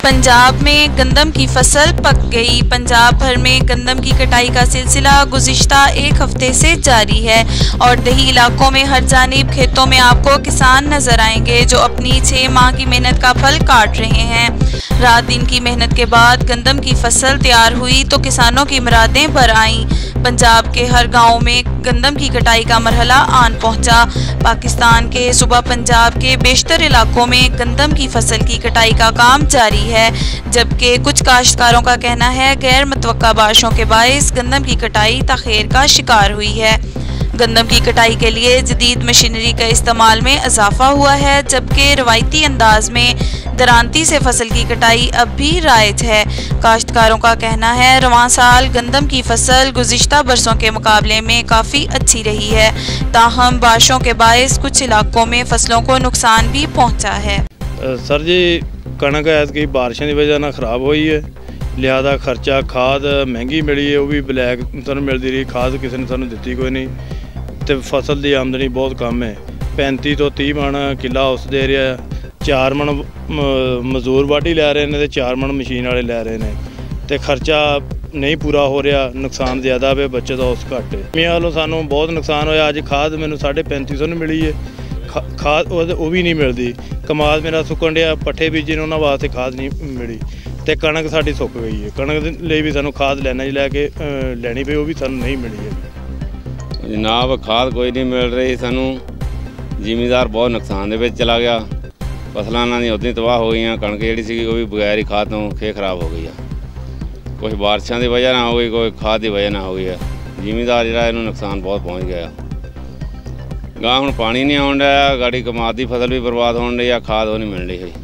पंजाब में गंदम की फसल पक गई। पंजाब भर में गंदम की कटाई का सिलसिला गुज़िश्ता एक हफ्ते से जारी है और दही इलाकों में हर जानिब खेतों में आपको किसान नजर आएंगे जो अपनी 6 माह की मेहनत का फल काट रहे हैं। रात दिन की मेहनत के बाद गंदम की फसल तैयार हुई तो किसानों की मुरादें भर आईं। पंजाब के हर गांव में गंदम की कटाई का मरहला आन पहुंचा। पाकिस्तान के सूबा पंजाब के बेशतर इलाकों में गंदम की फसल की कटाई का काम जारी है, जबकि कुछ काश्तकारों का कहना है गैर मुतवक्का बारिशों के बायस गंदम की कटाई ताख़ीर का शिकार हुई है। गंदम की कटाई के लिए जदीद मशीनरी का इस्तेमाल में इजाफा हुआ है, जबकि रवायती अंदाज में दरांती से फसल की कटाई अब भी राइज है। काश्तकारों का कहना है रवां साल गंदम की फसल गुज़िश्ता बरसों के मुकाबले में काफ़ी अच्छी रही है, ताहम बारिशों के बायस कुछ इलाकों में फसलों को नुकसान भी पहुँचा है। सर जी कणक ऐतकी बारिशों की वजह खराब हुई है, लिहाजा खर्चा खाद महंगी मिली है, वह भी ब्लैक सू मिलती रही, खाद किसी ने सूँ दी कोई नहीं, तो फसल की आमदनी बहुत कम है। 35 तो 30 मन किला उस दे रहा है, 4 मन मजदूर वाढ़ी लै रहे हैं तो 4 मन मशीन वाले लै रहे हैं, तो खर्चा नहीं पूरा हो रहा, नुकसान ज़्यादा पे बचत उस घट है। वालों सानू बहुत नुकसान होया। अज खाद मैंने 3550 मिली है, खाद वो भी नहीं मिलती, कमाल मेरा सुकन दिया, पट्ठे बीजे ने उन्होंने वास्ते खाद नहीं मिली, तो कणक साड़ी सुक गई है। कणक लिए भी सूँ खाद लाइना लैके लैनी पई, वो भी सूँ नहीं मिली है। जनाब खाद कोई नहीं मिल रही सानू, जिमीदार बहुत नुकसान दे विच चला गया, फसलां उन्हां दी उदां ही तबाह हो गई, कणक जिहड़ी सी वो भी बगैर ही खाद तो खे खराब हो गई है। कुछ बारिशों की वजह ना हो गई, कोई खाद की वजह ना हो गई है, जिमीदार जिहड़ा इहनूं नुकसान बहुत पहुँच गया। गांह हुण पानी नहीं आउण डिया, गाड़ी कमाद की फसल भी बर्बाद होण डई, खाद वो नहीं मिल रही है।